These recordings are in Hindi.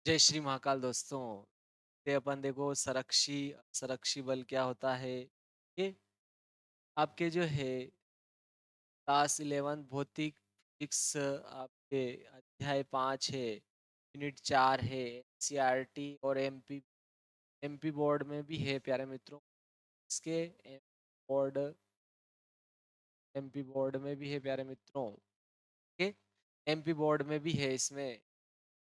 जय श्री महाकाल दोस्तों। ते अपन देखो संरक्षी संरक्षी बल क्या होता है? ये आपके जो है क्लास 11 भौतिक फिजिक्स आपके अध्याय 5 है, यूनिट 4 है, एनसीईआरटी और एमपी बोर्ड में भी है प्यारे मित्रों। इसके बोर्ड एमपी बोर्ड में भी है प्यारे मित्रों। के एमपी बोर्ड में भी है इसमें।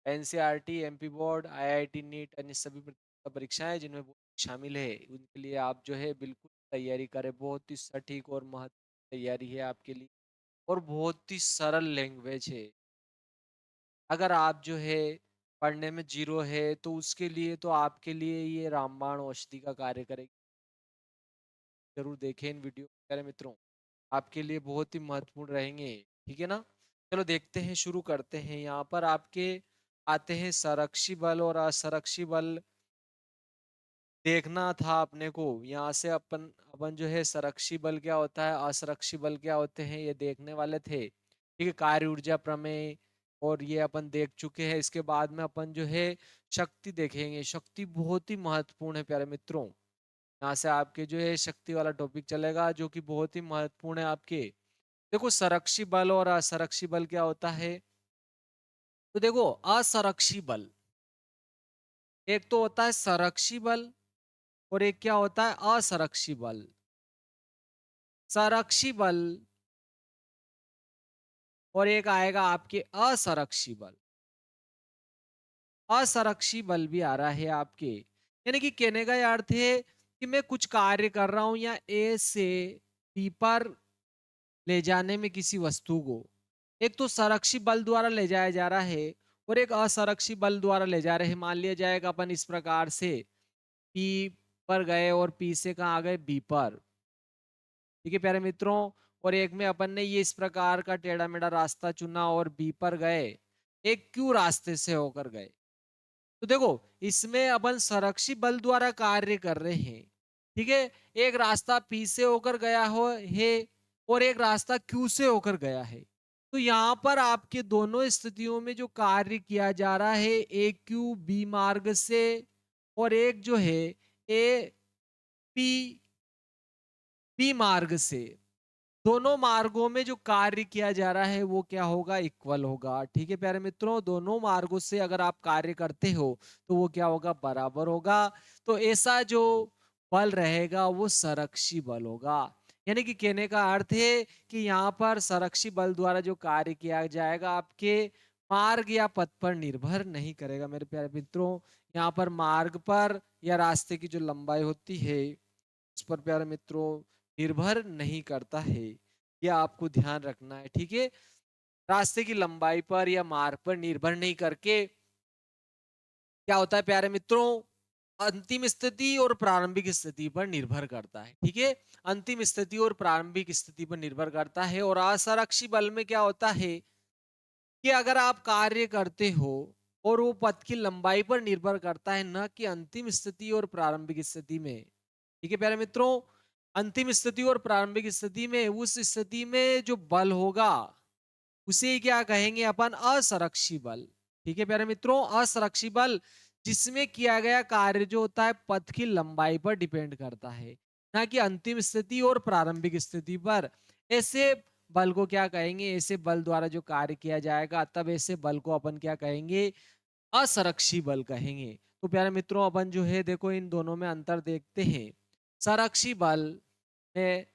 NCERT, MP board, IIT NEET अन्य सभी परीक्षाएं जिनमें वो शामिल है, उनके लिए आप जो है बिल्कुल तैयारी करें। बहुत ही सटीक और महत्वपूर्ण तैयारी है आपके लिए और बहुत ही सरल लैंग्वेज है। अगर आप जो है पढ़ने में जीरो है तो उसके लिए तो आपके लिए ये रामबाण औषधि का कार्य करेगी। जरूर देखें इन वीडियो प्यारे मित्रों, आपके लिए बहुत ही महत्वपूर्ण रहेंगे। ठीक है ना? चलो देखते हैं, शुरू करते हैं। यहाँ पर आपके आते हैं संरक्षी बल और असंरक्षी बल। देखना था अपने को यहाँ से। अपन अपन जो है संरक्षी बल क्या होता है, असंरक्षी बल क्या होते हैं, ये देखने वाले थे। ठीक है, कार्य ऊर्जा प्रमेय और ये अपन देख चुके हैं। इसके बाद में अपन जो है शक्ति देखेंगे। शक्ति बहुत ही महत्वपूर्ण है प्यारे मित्रों। यहाँ से आपके जो है शक्ति वाला टॉपिक चलेगा जो कि बहुत ही महत्वपूर्ण है आपके। देखो संरक्षी बल और असंरक्षी बल क्या होता है। तो देखो असंरक्षी बल, एक तो होता है संरक्षी बल और एक क्या होता है असंरक्षी बल। संरक्षी बल और एक आएगा आपके असंरक्षी बल। असंरक्षी बल भी आ रहा है आपके, यानी कि कहने का यह अर्थ है कि मैं कुछ कार्य कर रहा हूं या ए से बी पर ले जाने में किसी वस्तु को, एक तो संरक्षी बल द्वारा ले जाया जा रहा है और एक असंरक्षी बल द्वारा ले जा रहे हैं। मान लिया जाएगा अपन इस प्रकार से, पी पर गए और पी से कहाँ आ गए, बी पर। ठीक है प्यारे मित्रों, और एक में अपन ने ये इस प्रकार का टेढ़ा मेढ़ा रास्ता चुना और बी पर गए, एक क्यू रास्ते से होकर गए। तो देखो इसमें अपन संरक्षी बल द्वारा कार्य कर रहे हैं। ठीक है, एक रास्ता पी से होकर गया हो है और एक रास्ता क्यू से होकर गया है। तो यहाँ पर आपके दोनों स्थितियों में जो कार्य किया जा रहा है, ए क्यू बी मार्ग से और एक जो है ए पी बी मार्ग से, दोनों मार्गों में जो कार्य किया जा रहा है वो क्या होगा, इक्वल होगा। ठीक है प्यारे मित्रों, दोनों मार्गों से अगर आप कार्य करते हो तो वो क्या होगा, बराबर होगा। तो ऐसा जो बल रहेगा वो संरक्षी बल होगा। यानी कि कहने का अर्थ है कि यहाँ पर संरक्षी बल द्वारा जो कार्य किया जाएगा आपके मार्ग या पथ पर निर्भर नहीं करेगा मेरे प्यारे मित्रों। यहाँ पर मार्ग पर या रास्ते की जो लंबाई होती है उस पर प्यारे मित्रों निर्भर नहीं करता है। यह आपको ध्यान रखना है। ठीक है, रास्ते की लंबाई पर या मार्ग पर निर्भर नहीं करके क्या होता है प्यारे मित्रों, अंतिम स्थिति और प्रारंभिक स्थिति पर निर्भर करता है। ठीक है, अंतिम स्थिति और प्रारंभिक स्थिति पर निर्भर करता है। और असंरक्षी बल में क्या होता है कि अगर आप कार्य करते हो और वो पथ की लंबाई पर निर्भर करता है, न कि अंतिम स्थिति और प्रारंभिक स्थिति में। ठीक है प्यारे मित्रों, अंतिम स्थिति और प्रारंभिक स्थिति में, उस स्थिति में जो बल होगा उसे ही क्या कहेंगे अपन, असंरक्षी बल। ठीक है प्यारे मित्रों, असंरक्षी बल जिसमें किया गया कार्य जो होता है पथ की लंबाई पर डिपेंड करता है, ना कि अंतिम स्थिति और प्रारंभिक स्थिति पर। ऐसे बल को क्या कहेंगे, ऐसे बल द्वारा जो कार्य किया जाएगा तब ऐसे बल को अपन क्या कहेंगे, असंरक्षी बल कहेंगे। तो प्यारे मित्रों अपन जो है देखो इन दोनों में अंतर देखते हैं। संरक्षी बल में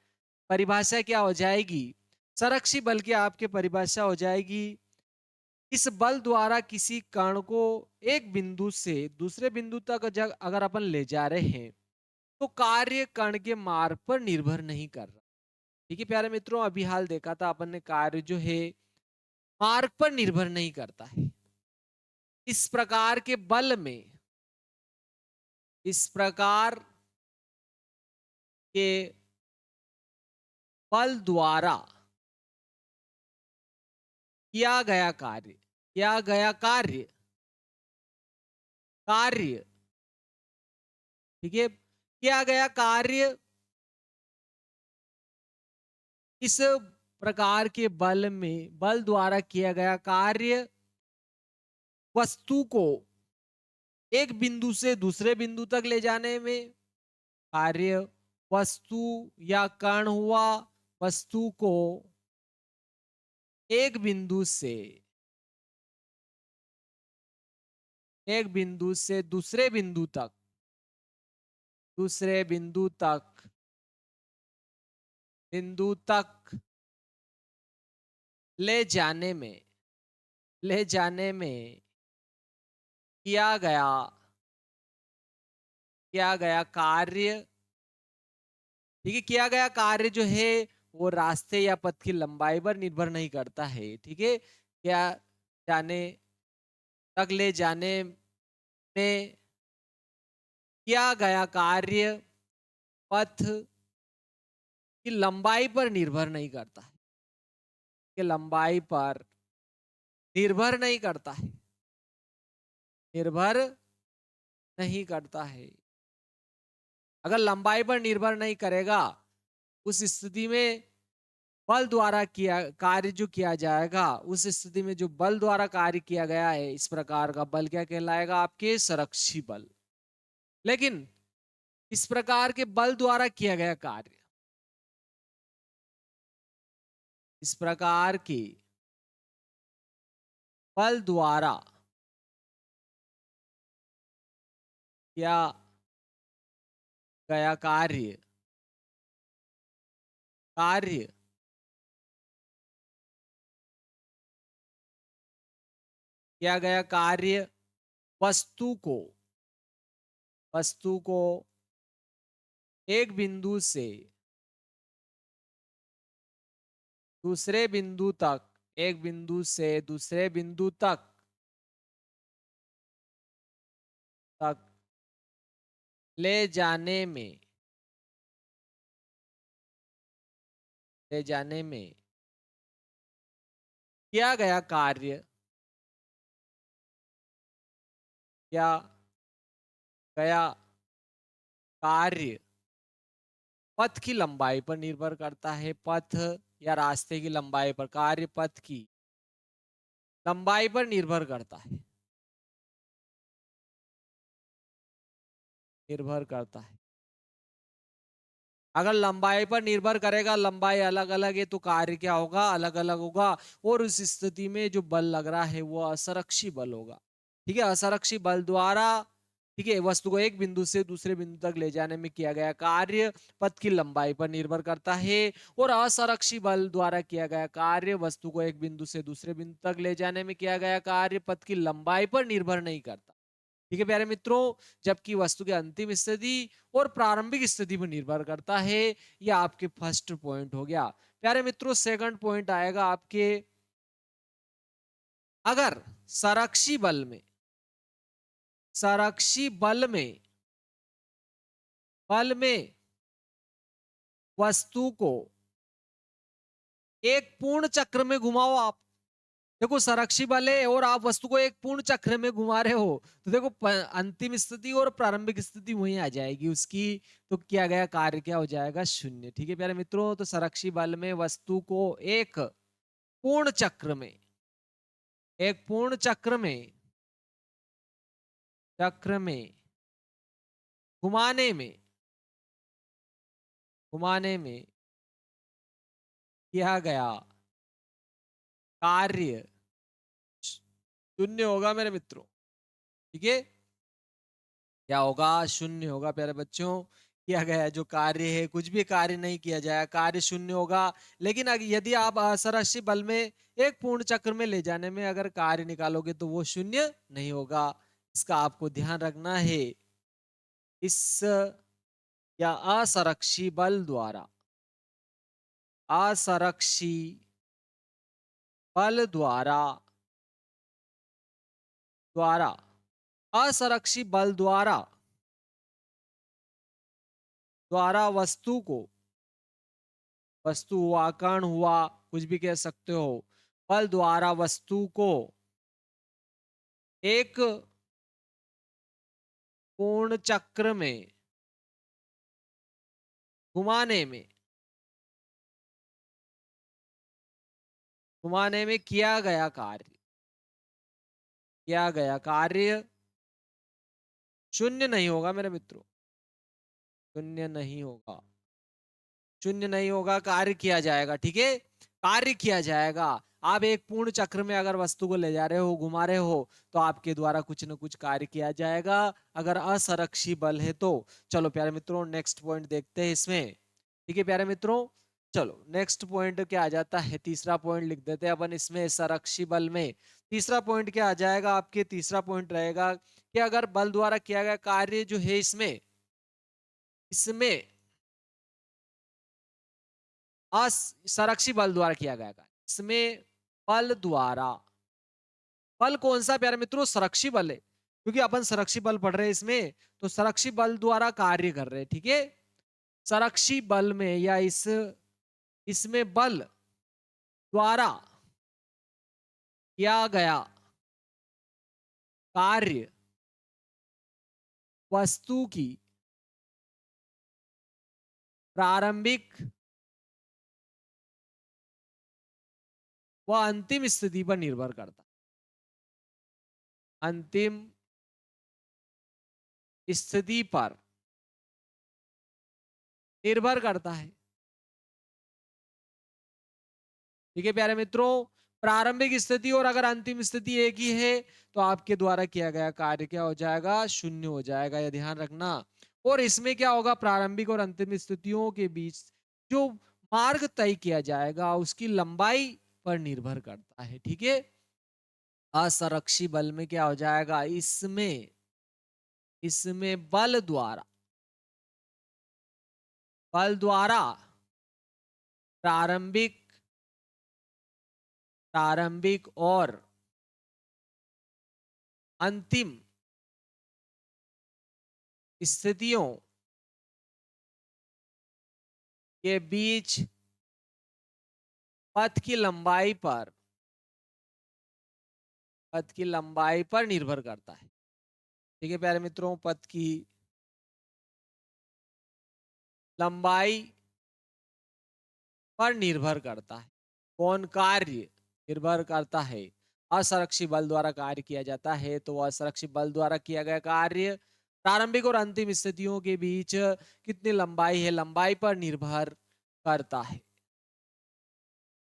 परिभाषा क्या हो जाएगी, संरक्षी बल की आपके परिभाषा हो जाएगी, इस बल द्वारा किसी कण को एक बिंदु से दूसरे बिंदु तक जब अगर अपन ले जा रहे हैं तो कार्य कण के मार्ग पर निर्भर नहीं कर रहा। ठीक है प्यारे मित्रों, अभी हाल देखा था अपन ने, कार्य जो है मार्ग पर निर्भर नहीं करता है। इस प्रकार के बल में, इस प्रकार के बल द्वारा किया गया कार्य, किया गया कार्य, कार्य, ठीक है, किया गया कार्य, इस प्रकार के बल में, बल द्वारा किया गया कार्य वस्तु को एक बिंदु से दूसरे बिंदु तक ले जाने में कार्य वस्तु या कण हुआ वस्तु को एक बिंदु से दूसरे बिंदु तक ले जाने में ले जाने में किया गया कार्य, ठीक है, किया गया कार्य जो है वो रास्ते या पथ की लंबाई पर निर्भर नहीं करता है, ठीक है। क्या जाने तक ले जाने में किया गया कार्य पथ की लंबाई पर निर्भर नहीं करता है, कि लंबाई पर निर्भर नहीं करता है, निर्भर नहीं करता है। अगर लंबाई पर निर्भर नहीं करेगा उस स्थिति में बल द्वारा किया कार्य जो किया जाएगा, उस स्थिति में जो बल द्वारा कार्य किया गया है इस प्रकार का बल क्या कहलाएगा? आपके संरक्षी बल। लेकिन इस प्रकार के बल द्वारा किया गया कार्य, इस प्रकार के बल द्वारा किया गया कार्य किया गया कार्य वस्तु को एक बिंदु से दूसरे बिंदु तक, एक बिंदु से दूसरे बिंदु तक ले जाने में किया गया कार्य, किया गया कार्य पथ की लंबाई पर निर्भर करता है। पथ या रास्ते की लंबाई पर, कार्य पथ की लंबाई पर निर्भर करता है, निर्भर करता है। अगर लंबाई पर निर्भर करेगा, लंबाई अलग अलग है तो कार्य क्या होगा? अलग अलग होगा। और उस स्थिति में जो बल लग रहा है वो असरक्षी बल होगा, ठीक है। असरक्षी बल द्वारा, ठीक है, वस्तु को एक बिंदु से दूसरे बिंदु तक ले जाने में किया गया कार्य पथ की लंबाई पर निर्भर करता है। और असरक्षी बल द्वारा किया गया कार्य वस्तु को एक बिंदु से दूसरे बिंदु तक ले जाने में किया गया कार्य पथ की लंबाई पर निर्भर नहीं करता, ठीक है प्यारे मित्रों। जबकि वस्तु की अंतिम स्थिति और प्रारंभिक स्थिति पर निर्भर करता है। यह आपके फर्स्ट पॉइंट हो गया। प्यारे मित्रों, सेकंड पॉइंट आएगा आपके, अगर संरक्षी बल में संरक्षी बल में वस्तु को एक पूर्ण चक्र में घुमाओ आप, देखो संरक्षी बल है और आप वस्तु को एक पूर्ण चक्र में घुमा रहे हो, तो देखो अंतिम स्थिति और प्रारंभिक स्थिति वहीं आ जाएगी उसकी। तो किया गया कार्य क्या हो जाएगा? शून्य, ठीक है प्यारे मित्रों। तो संरक्षी बल में वस्तु को एक पूर्ण चक्र में एक पूर्ण चक्र में घुमाने में किया गया कार्य शून्य होगा मेरे मित्रों, ठीक है। क्या होगा? शून्य होगा प्यारे बच्चों। किया गया जो कार्य है, कुछ भी कार्य नहीं किया जाए, कार्य शून्य होगा। लेकिन यदि आप असरक्षी बल में एक पूर्ण चक्र में ले जाने में अगर कार्य निकालोगे तो वो शून्य नहीं होगा। इसका आपको ध्यान रखना है। इस या असरक्षी बल द्वारा असरक्षी बल द्वारा असरक्षी बल द्वारा वस्तु हुआ, कण हुआ, कुछ भी कह सकते हो, बल द्वारा वस्तु को एक पूर्ण चक्र में घुमाने में किया गया कार्य शून्य नहीं होगा मेरे मित्रों, शून्य नहीं होगा, शून्य नहीं होगा, कार्य किया जाएगा, ठीक है, कार्य किया जाएगा। आप एक पूर्ण चक्र में अगर वस्तु को ले जा रहे हो, घुमा रहे हो, तो आपके द्वारा कुछ न कुछ कार्य किया जाएगा, अगर असरक्षी बल है तो। चलो प्यारे मित्रों, नेक्स्ट पॉइंट देखते हैं इसमें, ठीक है प्यारे मित्रों। चलो नेक्स्ट पॉइंट क्या आ जाता है, तीसरा पॉइंट लिख देते हैं अपन इसमें, सरक्षी बल में तीसरा पॉइंट क्या आ जाएगा आपके, तीसरा पॉइंट रहेगा कि अगर बल द्वारा किया गया कार्य जो है इसमें, इसमें असरक्षी बल द्वारा किया गया कार्य, इसमें बल द्वारा, बल कौन सा प्यारे मित्रों, संरक्षी बल है, क्योंकि अपन संरक्षी बल पढ़ रहे हैं इसमें, तो संरक्षी बल द्वारा कार्य कर रहे हैं, ठीक है। संरक्षी बल में या इसमें बल द्वारा किया गया कार्य वस्तु की प्रारंभिक व अंतिम स्थिति पर निर्भर करता, अंतिम स्थिति पर निर्भर करता है, ठीक है प्यारे मित्रों। प्रारंभिक स्थिति और अगर अंतिम स्थिति एक ही है, तो आपके द्वारा किया गया कार्य क्या हो जाएगा, शून्य हो जाएगा, यह ध्यान रखना। और इसमें क्या होगा, प्रारंभिक और अंतिम स्थितियों के बीच जो मार्ग तय किया जाएगा उसकी लंबाई पर निर्भर करता है, ठीक है। असरक्षी बल में क्या हो जाएगा, इसमें इसमें बल द्वारा प्रारंभिक प्रारंभिक और अंतिम स्थितियों के बीच पथ की लंबाई पर, पथ की लंबाई पर निर्भर करता है, ठीक है प्यारे मित्रों। पथ की लंबाई पर निर्भर करता है, कौन कार्य निर्भर करता है, असरक्षी बल द्वारा कार्य किया जाता है, तो असरक्षी बल द्वारा किया गया कार्य प्रारंभिक और अंतिम स्थितियों के बीच कितनी लंबाई है, लंबाई पर निर्भर करता है,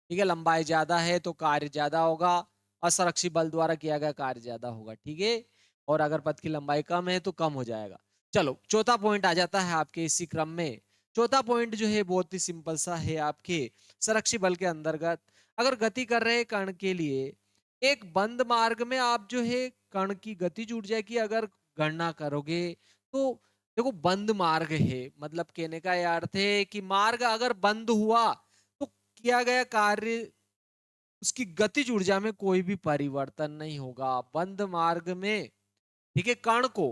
ठीक है। लंबाई ज्यादा है तो कार्य ज्यादा होगा, असरक्षी बल द्वारा किया गया कार्य ज्यादा होगा, ठीक है। और अगर पथ की लंबाई कम है तो कम हो जाएगा। चलो चौथा पॉइंट आ जाता है आपके इसी क्रम में। चौथा पॉइंट जो है बहुत ही सिंपल सा है आपके, संरक्षी बल के अंतर्गत अगर गति कर रहे कण के लिए एक बंद मार्ग में आप जो है कण की गतिज ऊर्जा की अगर गणना करोगे, तो देखो बंद मार्ग है, मतलब कहने का यह अर्थ है कि मार्ग अगर बंद हुआ तो किया गया कार्य, उसकी गतिज ऊर्जा में कोई भी परिवर्तन नहीं होगा बंद मार्ग में, ठीक है। कण को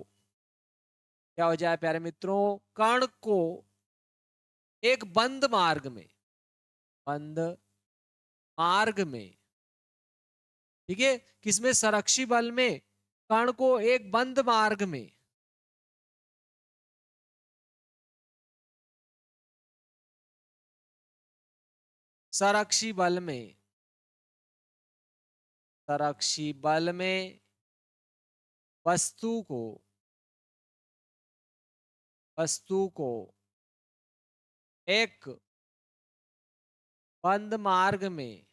क्या हो जाए प्यारे मित्रों, कण को एक बंद मार्ग में, बंद मार्ग में, ठीक है, किसमें, संरक्षी बल में, कण को एक बंद मार्ग में, संरक्षी बल में, संरक्षी बल में वस्तु को, वस्तु को एक बंद मार्ग में,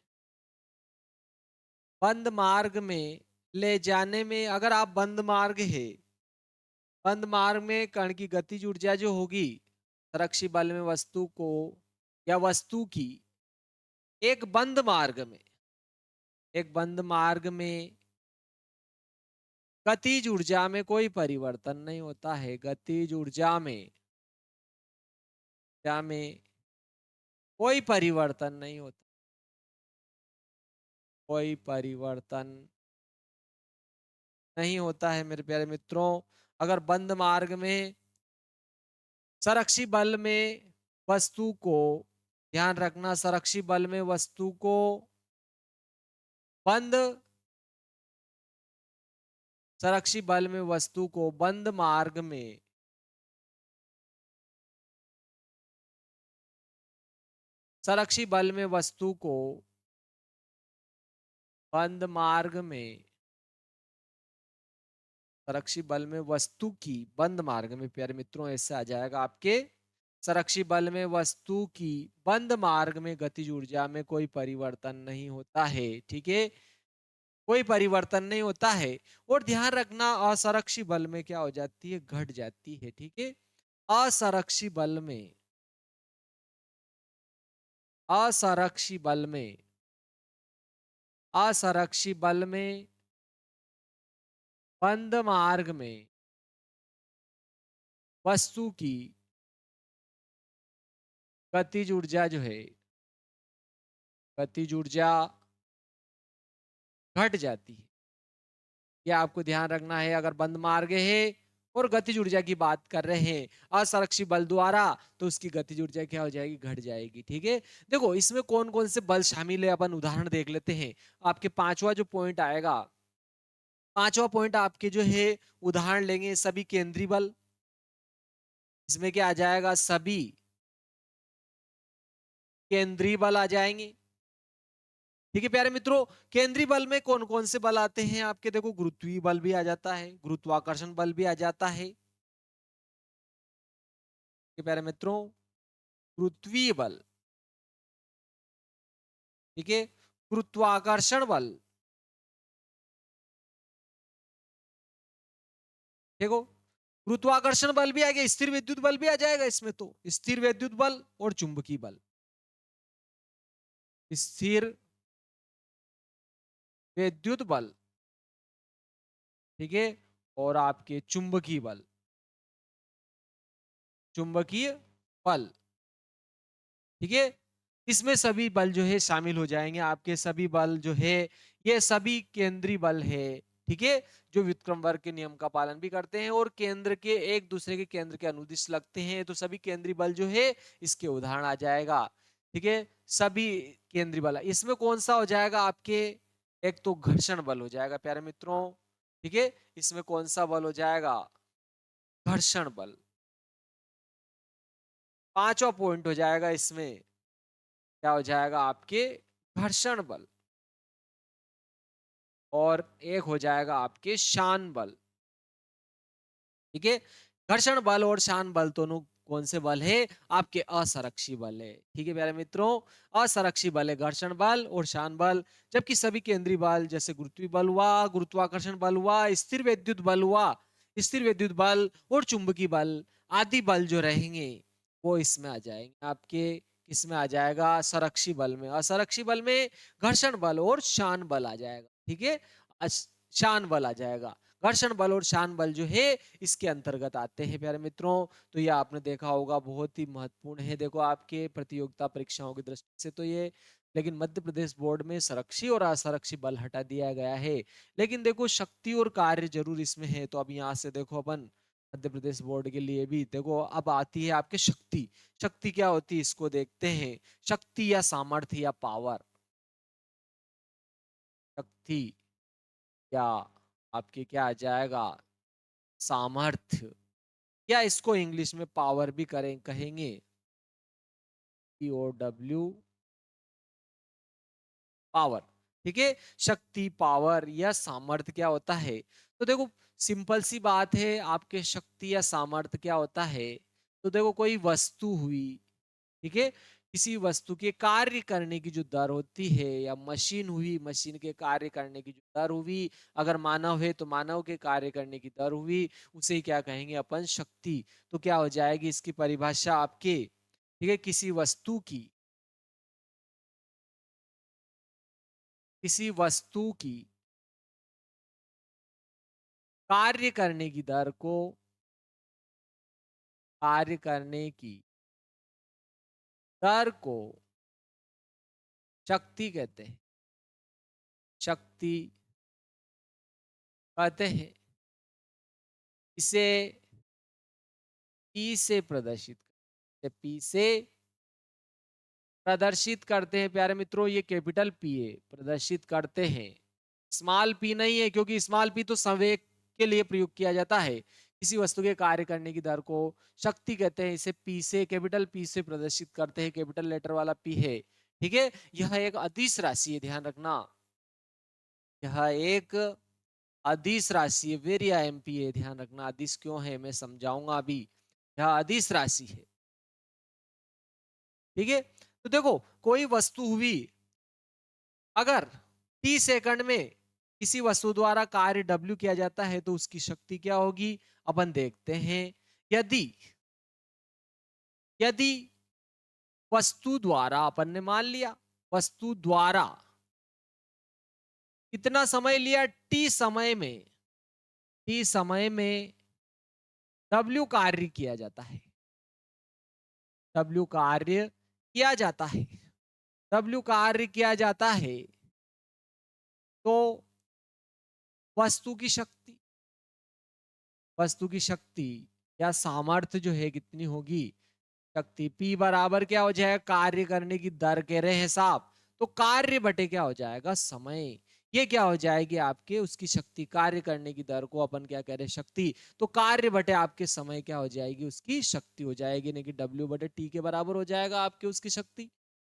बंद मार्ग में ले जाने में, अगर आप बंद मार्ग है, बंद मार्ग में कण की गतिज ऊर्जा जो होगी, संरक्षी बल में वस्तु को या वस्तु की एक बंद मार्ग में, एक बंद मार्ग में गतिज ऊर्जा में कोई परिवर्तन नहीं होता है, गतिज ऊर्जा में, ऊर्जा में कोई परिवर्तन नहीं होता, कोई परिवर्तन नहीं होता है मेरे प्यारे मित्रों। अगर बंद मार्ग में संरक्षी बल में वस्तु को, ध्यान रखना, संरक्षी बल में वस्तु को बंद, संरक्षी बल में वस्तु को बंद मार्ग में, संरक्षी बल में वस्तु को बंद मार्ग में संरक्षी बल में वस्तु की बंद मार्ग में, प्यारे मित्रों ऐसे आ जाएगा आपके, संरक्षी बल में वस्तु की बंद मार्ग में गतिज ऊर्जा में कोई परिवर्तन नहीं होता है। ठीक है, कोई परिवर्तन नहीं होता है। और ध्यान रखना असंरक्षी बल में क्या हो जाती है, घट जाती है। ठीक है, असंरक्षी बल में, असंरक्षी बल में, असंरक्षी बल में बंद मार्ग में वस्तु की गतिज ऊर्जा जो है, गतिज ऊर्जा घट जाती है। ये आपको ध्यान रखना है। अगर बंद मार्ग है और गतिज ऊर्जा की बात कर रहे हैं असंरक्षी बल द्वारा, तो उसकी गतिज ऊर्जा क्या हो जाएगी, घट जाएगी। ठीक है, देखो इसमें कौन कौन से बल शामिल है, अपन उदाहरण देख लेते हैं। आपके पांचवा जो पॉइंट आएगा, पांचवा पॉइंट आपके जो है उदाहरण लेंगे सभी केंद्रीय बल। इसमें क्या आ जाएगा, सभी केंद्रीय बल आ जाएंगे। ठीक है प्यारे मित्रों, केंद्रीय बल में कौन कौन से बल आते हैं आपके, देखो गुरुत्वीय बल भी आ जाता है, गुरुत्वाकर्षण बल भी आ जाता है। ठीक है प्यारे मित्रों, गुरुत्वीय बल, ठीक है, गुरुत्वाकर्षण बल, देखो गुरुत्वाकर्षण बल भी आ गया, स्थिर विद्युत बल भी आ जाएगा इसमें, तो स्थिर विद्युत बल और चुंबकीय बल, स्थिर विद्युत बल, ठीक है, और आपके चुंबकीय बल, चुंबकीय बल, ठीक है। इसमें सभी बल जो है शामिल हो जाएंगे आपके, सभी बल जो है ये सभी केंद्रीय बल है। ठीक है, जो व्युत्क्रम वर्ग के नियम का पालन भी करते हैं और केंद्र के एक दूसरे के केंद्र के अनुदिश लगते हैं, तो सभी केंद्रीय बल जो है इसके उदाहरण आ जाएगा। ठीक है, सभी केंद्रीय बल, इसमें कौन सा हो जाएगा आपके, एक तो घर्षण बल हो जाएगा प्यारे मित्रों। ठीक है, इसमें कौन सा बल हो जाएगा, घर्षण बल। पांचवा पॉइंट हो जाएगा इसमें, क्या हो जाएगा आपके, घर्षण बल। और एक हो जाएगा आपके शान बल। ठीक है, घर्षण बल और शान बल दोनों कौन से बल है, आपके असंरक्षी बल है। ठीक है प्यारे मित्रों, असंरक्षी बल है घर्षण बल और शान बल। जबकि सभी केंद्रीय बल जैसे गुरुत्वीय बल हुआ, गुरुत्वाकर्षण बल हुआ, स्थिर विद्युत बल हुआ, स्थिर विद्युत बल और चुंबकीय बल आदि बल जो रहेंगे वो इसमें आ जाएंगे आपके, किसमें आ जाएगा, संरक्षी बल में। असंरक्षी बल में घर्षण बल और शान बल आ जाएगा। ठीक है, शान बल आ जाएगा। घर्षण बल और शान बल जो है इसके अंतर्गत आते हैं प्यारे मित्रों। तो ये आपने देखा होगा, बहुत ही महत्वपूर्ण है देखो आपके प्रतियोगिता परीक्षाओं की दृष्टि से तो ये। लेकिन मध्य प्रदेश बोर्ड में संरक्षी और असंरक्षी बल हटा दिया गया है, लेकिन देखो शक्ति और कार्य जरूर इसमें है। तो अब यहाँ से देखो अपन मध्य प्रदेश बोर्ड के लिए भी देखो, अब आती है आपके शक्ति। शक्ति क्या होती है इसको देखते हैं। शक्ति या सामर्थ्य या पावर, शक्ति या आपके क्या आ जाएगा, सामर्थ्य, या इसको इंग्लिश में पावर भी करें कहेंगे, POW, पावर। ठीक है, शक्ति, पावर या सामर्थ्य क्या होता है, तो देखो सिंपल सी बात है आपके, शक्ति या सामर्थ्य क्या होता है, तो देखो कोई वस्तु हुई, ठीक है, किसी वस्तु के कार्य करने की जो दर होती है, या मशीन हुई, मशीन के कार्य करने की जो दर हुई, अगर मानव है तो मानव के कार्य करने की दर हुई, उसे क्या कहेंगे अपन, शक्ति। तो क्या हो जाएगी इसकी परिभाषा आपके, ठीक है, किसी वस्तु की, किसी वस्तु की कार्य करने की दर को, कार्य करने की दर को शक्ति कहते हैं, शक्ति कहते हैं। इसे पी से प्रदर्शित, पी से प्रदर्शित करते हैं प्यारे मित्रों, ये कैपिटल पी है, प्रदर्शित करते हैं। स्मॉल पी नहीं है, क्योंकि स्मॉल पी तो संवेग के लिए प्रयोग किया जाता है। किसी वस्तु के कार्य करने की दर को शक्ति कहते हैं, इसे पी से, कैपिटल पी से प्रदर्शित करते हैं, कैपिटल लेटर वाला पी है। ठीक है, यह एक अदिश राशि है, ध्यान रखना, यह एक अदिश राशि है, वेरी आईएमपी है, ध्यान रखना अदिश क्यों है मैं समझाऊंगा अभी। यह अदिश राशि है। ठीक है, तो देखो कोई वस्तु हुई, अगर टी सेकंड में किसी वस्तु द्वारा कार्य डब्ल्यू किया जाता है तो उसकी शक्ति क्या होगी, अपन देखते हैं। यदि यदि वस्तु द्वारा, अपन ने मान लिया वस्तु द्वारा कितना समय लिया, टी समय में डब्ल्यू कार्य किया जाता है, डब्ल्यू कार्य किया जाता है, डब्ल्यू कार्य किया जाता है, तो वस्तु की शक्ति, वस्तु की शक्ति या सामर्थ्य जो है कितनी होगी, शक्ति P बराबर क्या हो जाएगा, कार्य करने की दर कह रहे हैं साहब, तो कार्य बटे क्या हो जाएगा, समय। ये क्या हो जाएगी आपके उसकी शक्ति, कार्य करने की दर को अपन क्या कह रहे हैं, शक्ति, तो कार्य बटे आपके समय क्या हो जाएगी, उसकी शक्ति हो जाएगी, नहीं कि W बटे T के बराबर हो जाएगा आपके उसकी शक्ति।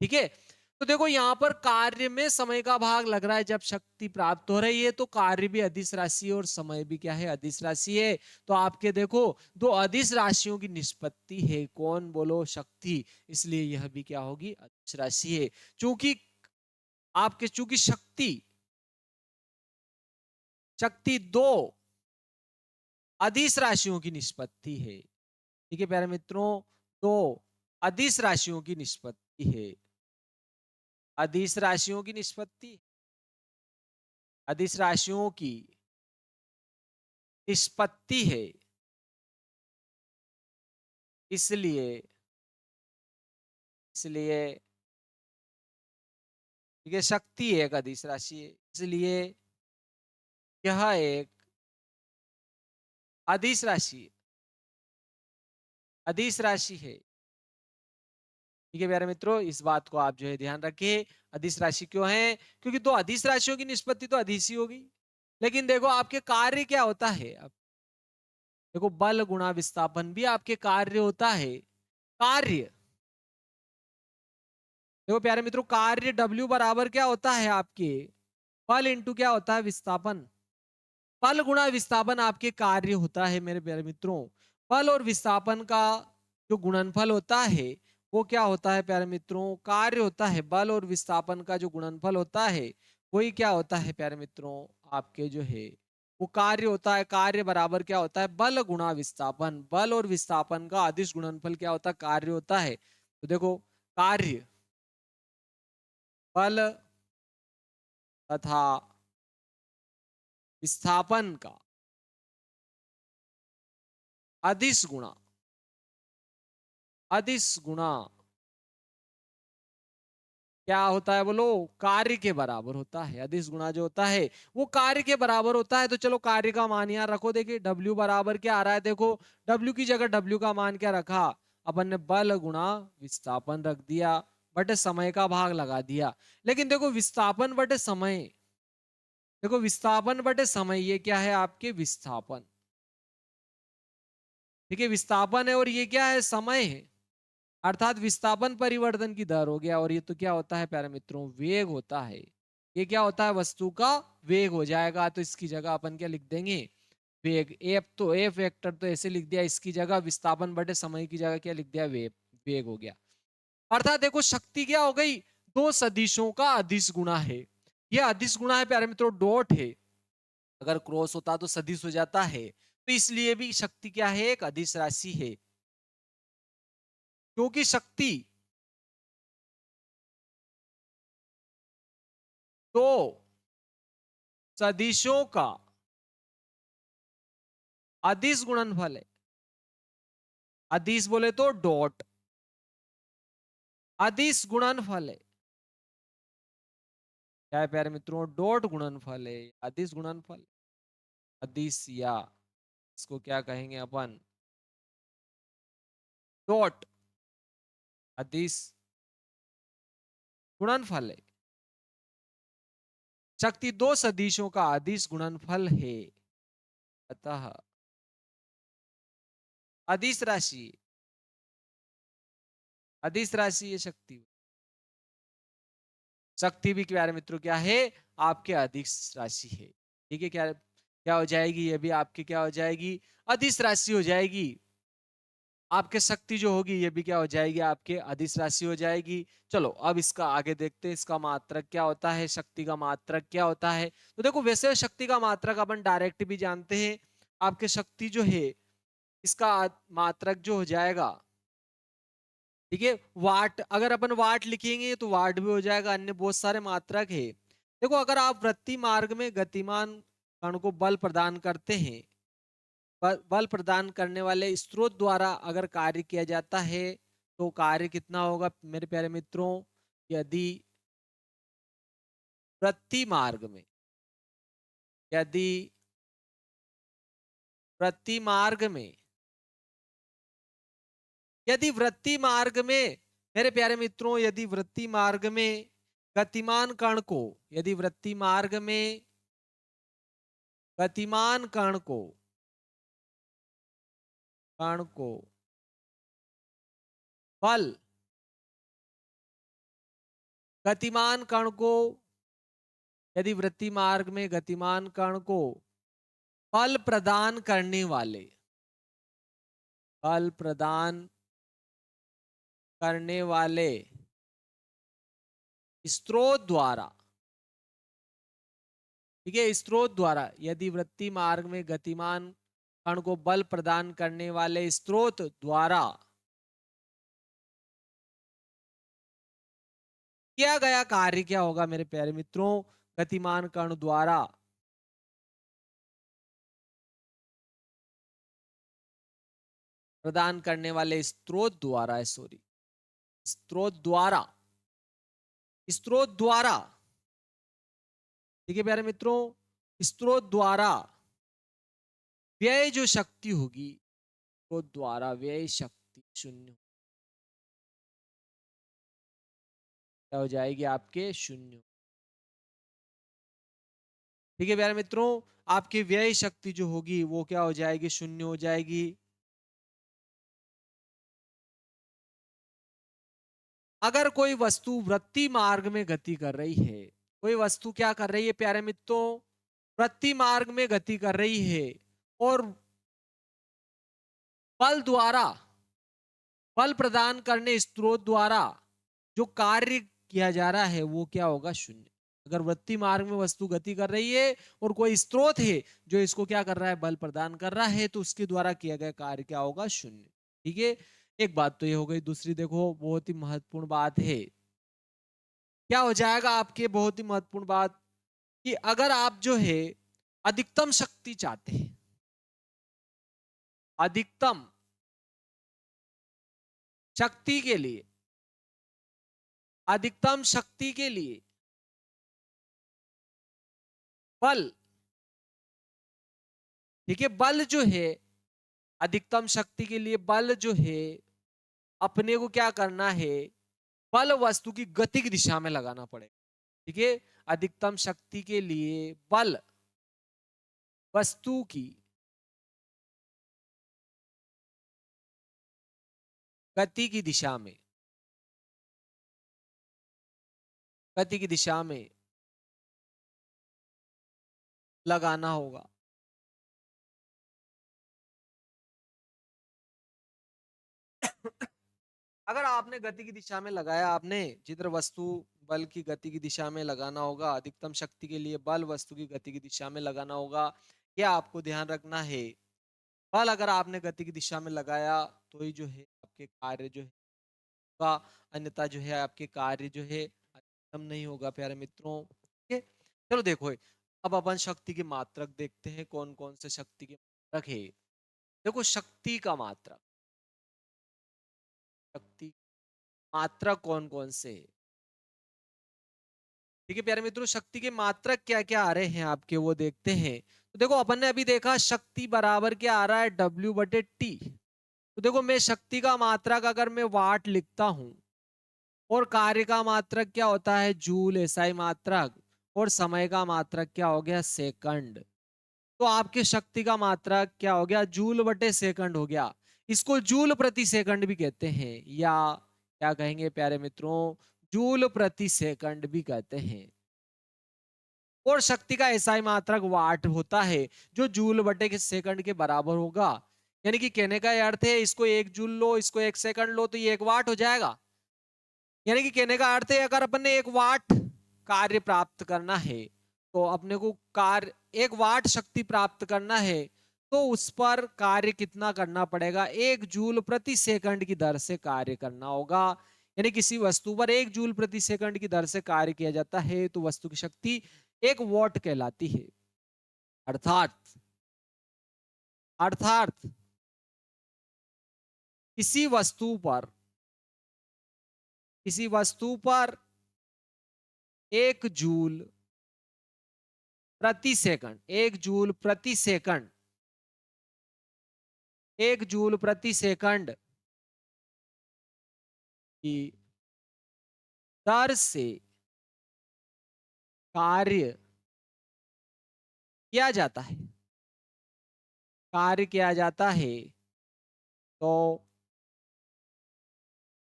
ठीक है, तो देखो यहां पर कार्य में समय का भाग लग रहा है, जब शक्ति प्राप्त हो रही है तो कार्य भी अदिश राशि है और समय भी क्या है, अदिश राशि है। तो आपके देखो दो अदिश राशियों की निष्पत्ति है, कौन बोलो, शक्ति, इसलिए यह भी क्या होगी, अदिश राशि है। चूंकि शक्ति शक्ति दो अदिश राशियों की निष्पत्ति है। ठीक है प्यारे मित्रों, दो अदिश राशियों की निष्पत्ति है, अदिश राशियों की निष्पत्ति, अदिश राशियों की निष्पत्ति है, इसलिए इसलिए ठीक है, शक्ति एक अदिश राशि है, इसलिए यह एक अदिश राशि है, अदिश राशि है। ठीक है प्यारे मित्रों, इस बात को आप जो है ध्यान रखिए, अदिश राशि क्यों है, क्योंकि दो अदिश राशियों की निष्पत्ति तो अदिश ही होगी। लेकिन देखो आपके कार्य क्या होता है, अब देखो बल गुणा विस्थापन भी आपके कार्य होता है, कार्य। देखो प्यारे मित्रों, कार्य W बराबर क्या होता है आपके, बल इंटू क्या होता है, विस्थापन। बल गुणा विस्थापन आपके कार्य होता है मेरे प्यारे मित्रों। बल और विस्थापन का जो गुणनफल होता है वो क्या होता है प्यारे मित्रों, कार्य होता है। बल और विस्थापन का जो गुणनफल होता है वही क्या होता है प्यारे मित्रों, आपके जो है वो कार्य होता है। कार्य बराबर क्या होता है, बल गुणा विस्थापन। बल और विस्थापन का अदिश गुणनफल क्या होता है, कार्य होता है। तो देखो कार्य बल तथा विस्थापन का अदिश गुणा, अदिश गुणा क्या होता है बोलो, कार्य के बराबर होता है। अदिश गुणा जो होता है वो कार्य के बराबर होता है। तो चलो कार्य का मान यहाँ रखो, देखिए W बराबर क्या आ रहा है, देखो W की जगह W का मान क्या रखा, अपन ने बल गुणा विस्थापन रख दिया, बटे समय का भाग लगा दिया। लेकिन देखो विस्थापन बटे समय, देखो विस्थापन बटे समय, ये क्या है आपके विस्थापन। ठीक है, विस्थापन है और ये क्या है, समय है, अर्थात विस्थापन परिवर्तन की दर हो गया। और ये तो क्या होता है प्यारे मित्रों, वेग होता है। ये क्या होता है, वस्तु का वेग हो जाएगा। तो इसकी जगह अपन क्या लिख देंगे, वेग। एफ तो एफ वेक्टर तो ऐसे लिख दिया, इसकी जगह विस्थापन बटे समय की जगह क्या लिख दिया, वेग, वेग हो गया। अर्थात देखो शक्ति क्या हो गई, दो सदिशों का अदिश गुणा है। ये अदिश गुणा है प्यारे मित्रों, डॉट है, अगर क्रॉस होता तो सदिश हो जाता है। तो इसलिए भी शक्ति क्या है, एक अदिश राशि है, क्योंकि शक्ति तो सदिशों का अदिश गुणनफल है। अदिश बोले तो डॉट, अदिश गुणनफल है, क्या है प्यारे मित्रों, डॉट गुणनफल है, अदिश गुणनफल। अदिश या इसको क्या कहेंगे अपन, डॉट अदिश गुणनफल है। शक्ति दो सदिशों का अदिश गुणनफल है, अतः अदिश राशि, अदिश राशि ये शक्ति, शक्ति भी प्यारे मित्रों क्या है, आपके अदिश राशि है। ठीक है क्या, क्या हो जाएगी, ये भी आपकी क्या हो जाएगी, अदिश राशि हो जाएगी। आपके शक्ति जो होगी ये भी क्या हो जाएगी, आपके अदिश राशि हो जाएगी। चलो अब इसका आगे देखते हैं, इसका मात्रक क्या होता है, शक्ति का मात्रक क्या होता है। तो देखो वैसे शक्ति का मात्रक अपन डायरेक्ट भी जानते हैं। आपके शक्ति जो है इसका मात्रक जो हो जाएगा, ठीक है, वाट, अगर अपन वाट लिखेंगे तो वाट भी हो जाएगा, अन्य बहुत सारे मात्रक है। देखो अगर आप वृत्ति मार्ग में गतिमान कण को बल प्रदान करते हैं, बल प्रदान करने वाले स्रोत द्वारा अगर कार्य किया जाता है तो कार्य कितना होगा मेरे प्यारे मित्रों, यदि वृत्ति मार्ग में, यदि वृत्ति मार्ग में, यदि वृत्ति मार्ग में मेरे प्यारे मित्रों, यदि वृत्ति मार्ग में गतिमान कण को, यदि वृत्ति मार्ग में गतिमान कण को बल, गतिमान कण को, यदि वृत्ति मार्ग में गतिमान कण को बल प्रदान करने वाले, बल प्रदान करने वाले स्रोत द्वारा, ठीक है, स्रोत द्वारा, यदि वृत्ति मार्ग में गतिमान कण को बल प्रदान करने वाले स्रोत द्वारा किया गया कार्य क्या होगा मेरे प्यारे मित्रों, गतिमान कण द्वारा प्रदान करने वाले स्रोत द्वारा, सॉरी, स्रोत द्वारा, स्रोत द्वारा, ठीक है प्यारे मित्रों, स्रोत द्वारा व्यय जो शक्ति होगी, स्रोत द्वारा व्यय शक्ति शून्य, क्या हो जाएगी आपके, शून्य। ठीक है प्यारे मित्रों, आपकी व्यय शक्ति जो होगी वो क्या हो जाएगी, शून्य हो जाएगी। अगर कोई वस्तु वृत्ति मार्ग में गति कर रही है, कोई वस्तु क्या कर रही है प्यारे मित्रों, वृत्ति मार्ग में गति कर रही है और बल द्वारा, बल प्रदान करने स्रोत द्वारा जो कार्य किया जा रहा है वो क्या होगा, शून्य। अगर वृत्ति मार्ग में वस्तु गति कर रही है और कोई स्रोत है जो इसको क्या कर रहा है, बल प्रदान कर रहा है, तो उसके द्वारा किया गया कार्य क्या होगा, शून्य। ठीक है, एक बात तो ये हो गई। दूसरी देखो, बहुत ही महत्वपूर्ण बात है, क्या हो जाएगा आपके, बहुत ही महत्वपूर्ण बात, कि अगर आप जो है अधिकतम शक्ति चाहते हैं, अधिकतम शक्ति के लिए, अधिकतम शक्ति के लिए बल, ठीक है, बल जो है, अधिकतम शक्ति के लिए बल जो है अपने को क्या करना है, बल वस्तु की गति की दिशा में लगाना पड़ेगा। ठीक है, अधिकतम शक्ति के लिए बल वस्तु की गति की दिशा में, गति की दिशा में लगाना होगा। अगर आपने गति की दिशा में लगाया, आपने जिधर वस्तु बल की गति की दिशा में लगाना होगा, अधिकतम शक्ति के लिए बल वस्तु की गति की दिशा में लगाना होगा, क्या आपको ध्यान रखना है, बल अगर आपने गति की दिशा में लगाया तो ही जो है आपके कार्य जो है का, अन्यथा जो है आपके कार्य जो है अधिकतम नहीं होगा प्यारे मित्रों। ठीक है, चलो देखो, अब अपन शक्ति की मात्रक देखते हैं, कौन कौन से शक्ति के मात्रक है। देखो शक्ति का मात्रक, शक्ति मात्रक कौन कौन से है। ठीक है प्यारे मित्रों, शक्ति के मात्रक क्या क्या आ रहे हैं आपके, वो देखते हैं। तो देखो अपन ने अभी देखा शक्ति बराबर क्या आ रहा है, W/T। तो देखो मैं शक्ति का मात्रक अगर मैं वाट लिखता हूं और कार्य का मात्रक क्या होता है, जूल, एसआई मात्रक, और समय का मात्रक क्या हो गया, सेकंड। तो आपके शक्ति का मात्रक क्या हो गया, जूल/सेकंड हो गया। इसको जूल प्रति सेकंड भी कहते हैं, या क्या कहेंगे प्यारे मित्रों, जूल प्रति सेकंड भी कहते हैं। और शक्ति का एसआई मात्रक वाट होता है जो जूल बटे के सेकंड के बराबर होगा। यानी कि कहने का ये अर्थ है, इसको 1 जूल लो, इसको 1 सेकंड लो तो ये 1 वाट हो जाएगा। यानी कि कहने का अर्थ है, अगर अपन ने 1 वाट कार्य प्राप्त करना है, तो अपने को कार्य 1 वाट शक्ति प्राप्त करना है, तो उस पर कार्य कितना करना पड़ेगा? 1 जूल प्रति सेकंड की दर से कार्य करना होगा। यानी किसी वस्तु पर 1 जूल प्रति सेकंड की दर से कार्य किया जाता है तो वस्तु की शक्ति 1 वॉट कहलाती है। अर्थात अर्थात किसी वस्तु पर किसी वस्तु पर 1 जूल प्रति सेकंड 1 जूल प्रति सेकंड 1 जूल प्रति सेकंड की दर से कार्य किया जाता है कार्य किया जाता है तो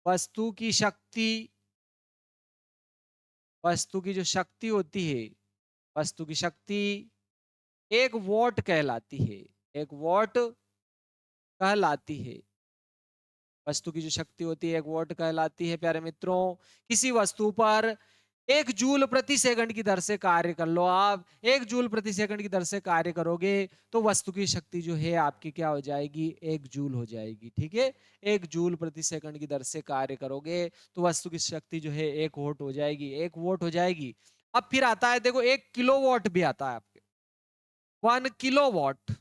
वस्तु की शक्ति वस्तु की जो शक्ति होती है, वस्तु की शक्ति 1 वॉट कहलाती है। 1 वॉट कहलाती है। वस्तु की जो शक्ति होती है 1 वॉट कहलाती है। प्यारे मित्रों, किसी वस्तु पर 1 जूल प्रति सेकंड की दर से कार्य कर लो। आप 1 जूल प्रति सेकंड की दर से कार्य करोगे तो वस्तु की शक्ति जो है आपकी क्या हो जाएगी? 1 जूल हो जाएगी। ठीक है, 1 जूल प्रति सेकंड की दर से कार्य करोगे तो वस्तु की शक्ति जो है 1 वोट हो जाएगी। 1 वोट हो जाएगी। अब फिर आता है, देखो 1 किलो वॉट भी आता है आपके। 1 किलो वॉट,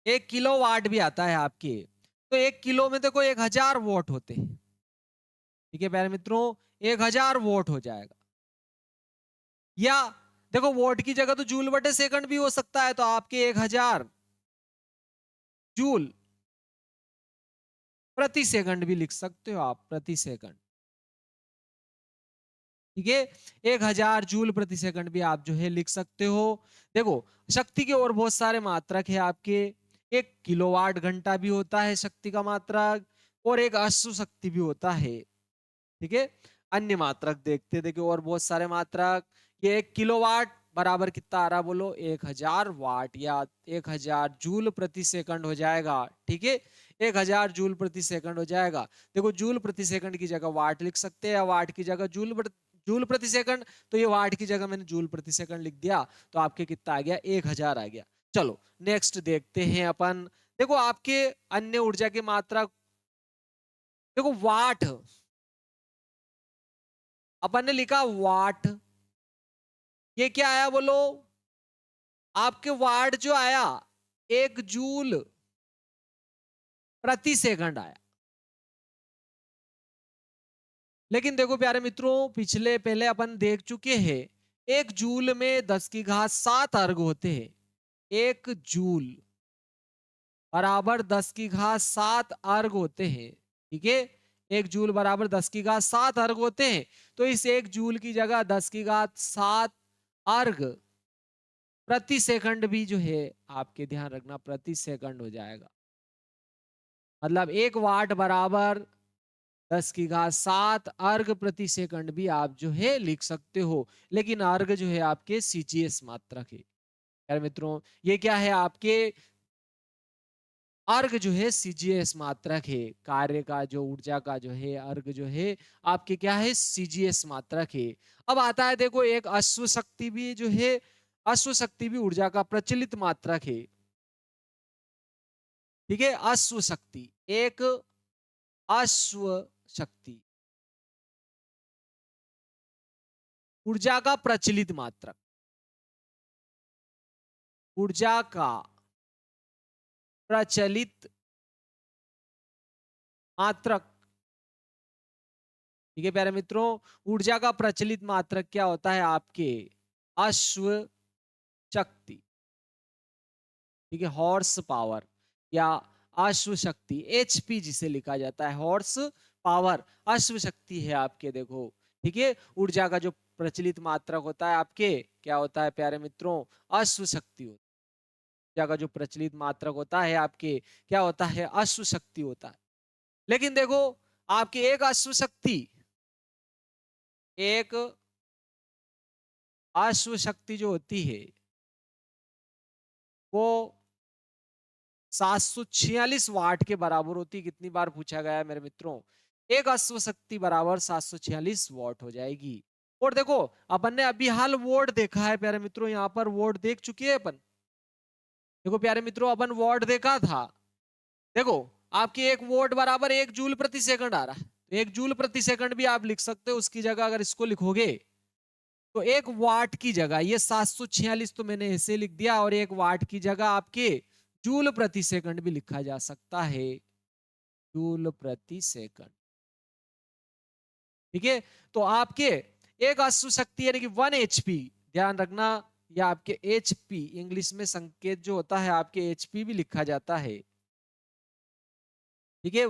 1 किलो वाट भी आता है आपके। तो 1 किलो में देखो 1000 वॉट होते हैं। ठीक है प्यारे मित्रों, 1000 वोट हो जाएगा। या देखो वोट की जगह तो जूल बटे सेकंड भी हो सकता है, तो आपके 1000 जूल प्रति सेकंड भी लिख सकते हो आप, प्रति सेकंड। ठीक है, 1000 जूल प्रति सेकंड भी आप जो है लिख सकते हो। देखो शक्ति के और बहुत सारे मात्रक है आपके। 1 किलोवाट घंटा भी होता है शक्ति का मात्रक, और एक अश्व शक्ति भी होता है। ठीक है, अन्य मात्रक देखते देखो और बहुत सारे मात्रक। ये 1 किलोवाट बराबर कितना आ रहा बोलो? 1000 वाट या 1000 जूल प्रति सेकंड हो जाएगा। ठीक है, 1000 जूल प्रति सेकंड हो जाएगा। देखो जूल प्रति सेकंड की जगह वाट लिख सकते हैं, या वाट की जगह जूल प्रति सेकंड, तो ये वाट की जगह मैंने जूल प्रति सेकंड लिख दिया, तो आपके कितना आ गया? 1000 आ गया। चलो नेक्स्ट देखते हैं अपन। देखो आपके अन्य ऊर्जा के मात्रा, देखो वाट, अपन ने लिखा वाट, ये क्या आया बोलो? आपके वाट जो आया 1 जूल प्रति सेकंड आया। लेकिन देखो प्यारे मित्रों, पिछले पहले अपन देख चुके हैं 1 जूल में 10 की घात 7 अर्ग होते हैं। 1 जूल बराबर 10 की घात 7 अर्ग होते हैं। ठीक है, 1 जूल बराबर 10 की घात 7 अर्ग होते हैं। तो इस 1 जूल की जगह 10 की घात 7 अर्ग प्रति सेकंड भी जो है आपके ध्यान रखना प्रति सेकंड हो जाएगा। मतलब 1 वाट बराबर 10 की घात 7 अर्ग प्रति सेकंड भी आप जो है लिख सकते हो। लेकिन अर्ग जो है आपके सीजीएस मात्रक है। यार मित्रों, ये क्या है आपके? अर्ग जो है सीजीएस मात्रक है। कार्य का जो ऊर्जा का जो है अर्ग जो है आपके क्या है? सीजीएस मात्रक है। अब आता है देखो एक अश्व शक्ति भी जो है, अश्व शक्ति भी ऊर्जा का प्रचलित मात्रक है। ठीक है, अश्व शक्ति, एक अश्व शक्ति ऊर्जा का प्रचलित मात्रक, ऊर्जा का प्रचलित मात्रक। ठीक है प्यारे मित्रों, ऊर्जा का प्रचलित मात्रक क्या होता है आपके? अश्व शक्ति। ठीक है, हॉर्स पावर या अश्व शक्ति, एचपी जिसे लिखा जाता है, हॉर्स पावर अश्व शक्ति है आपके। देखो ठीक है, ऊर्जा का जो प्रचलित मात्रक होता है आपके क्या होता है प्यारे मित्रों? अश्व शक्ति होता है। ऊर्जा का जो प्रचलित मात्रक होता है आपके क्या होता है? अश्व शक्ति होता है। लेकिन देखो आपकी एक अश्व शक्ति, एक अश्व शक्ति जो होती है वो 746 वाट के बराबर होती है। कितनी बार पूछा गया है मेरे मित्रों? एक अश्व शक्ति बराबर 746 वॉट हो जाएगी। और देखो, अपन ने अभी हाल वोट देखा है प्यारे मित्रों, यहाँ पर वोट देख चुके हैं अपन। देखो प्यारे मित्रों, अपन वोट देखा था। देखो, आपकी एक वोट बराबर 1 जूल प्रति सेकंड आ रहा है। तो 1 जूल प्रति सेकंड भी आप लिख सकते हो, उसकी जगह अगर इसको लिखोगे तो 1 वाट की जगह ये 746 तो मैंने ऐसे लिख दिया, और 1 वाट की जगह आपके जूल प्रति सेकंड भी लिखा जा सकता है। जूल प्रति सेकंड। ठीक है, तो आपके एक अश्व शक्ति यानी कि 1 HP, ध्यान रखना, या आपके HP इंग्लिश में संकेत जो होता है आपके HP भी लिखा जाता है। ठीक है,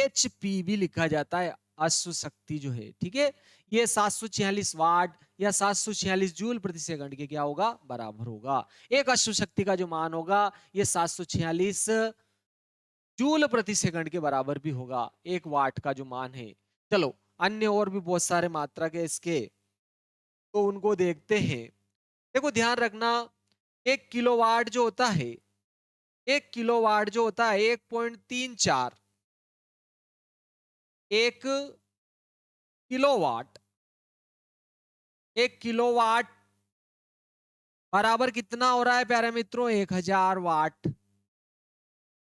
HP भी लिखा जाता है अश्व शक्ति जो है। ठीक है, ये 746 वाट या 746 जूल प्रति सेकंड के क्या होगा? बराबर होगा। एक अश्व शक्ति का जो मान होगा ये 746 जूल प्रति सेकंड के बराबर भी होगा, 1 वाट का जो मान है। चलो, अन्य और भी बहुत सारे मात्रक है इसके, तो उनको देखते हैं। देखो ध्यान रखना, 1 किलोवाट जो होता है, 1 किलोवाट जो होता है 1.34, 1 किलोवाट, 1 किलोवाट बराबर कितना हो रहा है प्यारे मित्रों? 1000 वाट।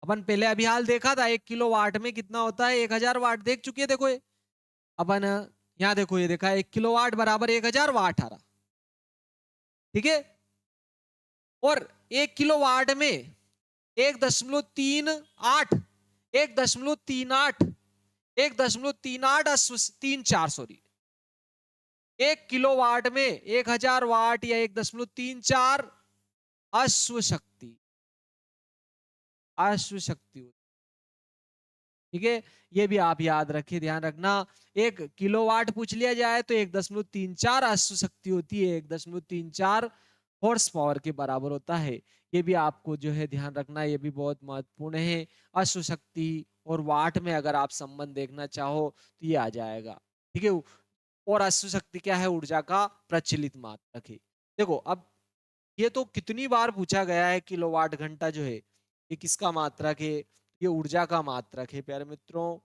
अपन पहले अभी हाल देखा था 1 किलोवाट में कितना होता है, 1000 वाट देख चुके हैं। देखो ये अपन यहाँ देखो, ये देखा 1 किलोवाट बराबर 1000 वाट आ रहा। ठीक है, और 1 किलोवाट में 1.38, 1.38, 1.38 अश्व 34, सॉरी, 1 किलोवाट में 1000 वाट या 1.34 अश्व शक्ति, अश्व शक्ति। ठीक है, ये भी आप याद रखिए, ध्यान रखना। 1 किलोवाट पूछ लिया जाए तो 1.34 अश्व शक्ति होती है, 1.34 हॉर्स पावर के बराबर होता है। ये भी आपको जो है ध्यान रखना, ये भी बहुत महत्वपूर्ण है। अश्व शक्ति और वाट में अगर आप संबंध देखना चाहो तो ये आ जाएगा। ठीक है, और अश्व शक्ति क्या है? ऊर्जा का प्रचलित मात्रक है। देखो अब ये तो कितनी बार पूछा गया है, किलोवाट घंटा जो है ये किसका मात्रक है? ये ऊर्जा का मात्रक है प्यारे मित्रों।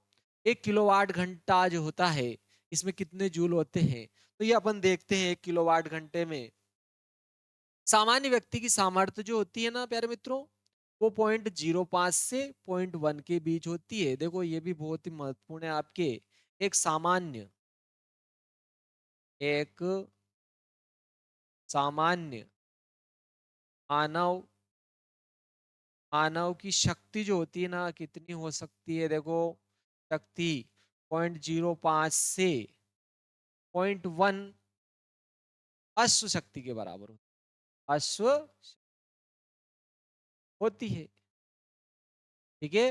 1 किलोवाट घंटा जो होता है इसमें कितने जूल होते हैं? तो ये अपन देखते हैं 1 किलोवाट घंटे में सामान्य व्यक्ति की सामर्थ्य जो होती है ना प्यारे मित्रों, वो 0.05 से 0.1 के बीच होती है। देखो ये भी बहुत ही महत्वपूर्ण है आपके। एक सामान्य, एक सामान्य मानव, मानव की शक्ति जो होती है ना कितनी हो सकती है? देखो शक्ति 0.05 से 0.1 अश्व शक्ति के बराबर होती है, अश्व होती है। ठीक है,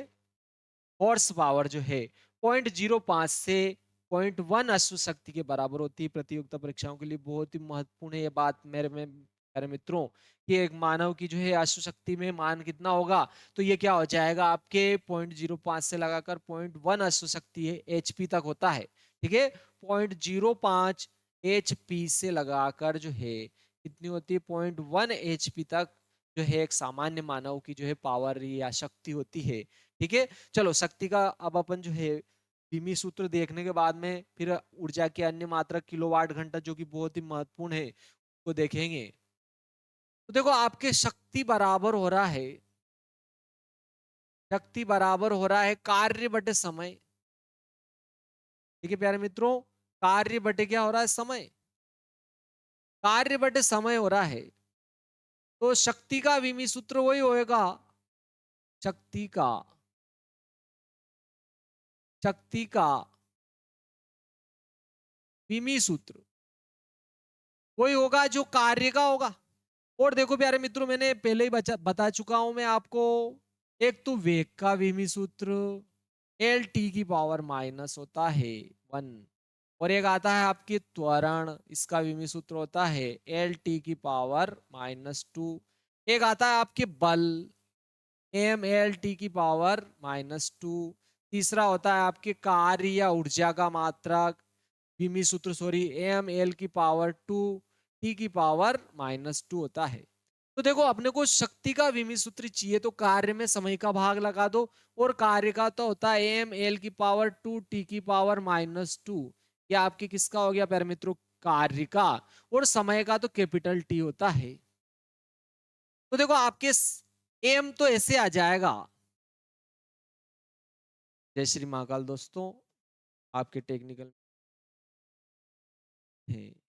हॉर्स पावर जो है 0.05 से 0.1 अश्व शक्ति के बराबर होती है। प्रतियोगिता परीक्षाओं के लिए बहुत ही महत्वपूर्ण है ये बात मेरे मित्रों, कि एक मानव की जो है अश्व शक्ति में मान कितना होगा? तो ये क्या हो जाएगा आपके 0.05 से लगाकर 0.1 अश्व शक्ति है HP तक होता है। ठीक है, 0.05 HP से लगाकर जो है कितनी होती है? 0.1 HP तक जो है एक सामान्य मानव की जो है पावर या शक्ति होती है। ठीक है, चलो शक्ति का अब अपन जो है विमी सूत्र देखने के बाद में फिर ऊर्जा के अन्य मात्रक किलोवाट घंटा जो कि बहुत ही महत्वपूर्ण है को देखेंगे। तो देखो आपके शक्ति बराबर हो रहा है, शक्ति बराबर हो रहा है कार्य बटे समय। ठीक है प्यारे मित्रों, कार्य बटे क्या हो रहा है? समय। कार्य बटे समय हो रहा है, तो शक्ति का विमी सूत्र वही होएगा। शक्ति का, शक्ति का विमी सूत्र वही होगा जो कार्य का होगा। और देखो प्यारे मित्रों, मैंने पहले ही बता चुका हूं मैं आपको, एक तो वेग का विमी सूत्र L t की पावर माइनस होता है 1, और एक आता है आपकी त्वरण, इसका विमी सूत्र होता है L t की पावर-2। एक आता है आपके बल ML t की पावर-2। तीसरा होता है आपके कार्य या ऊर्जा का मात्रक, विमी सूत्र सॉरी, ML की पावर 2। टी की पावर -2 होता है। तो देखो अपने को शक्ति का विमीय सूत्र चाहिए तो कार्य में समय का भाग लगा दो और कार्य का तो होता है एम एल की पावर 2 टी की पावर -2। ये आपके किसका हो गया प्यारे मित्रों, कार्य का। और समय का तो कैपिटल टी होता है। तो देखो आपके एम तो ऐसे आ जाएगा। जय श्री महाकाल दोस्तों, आपके टेक्निकल है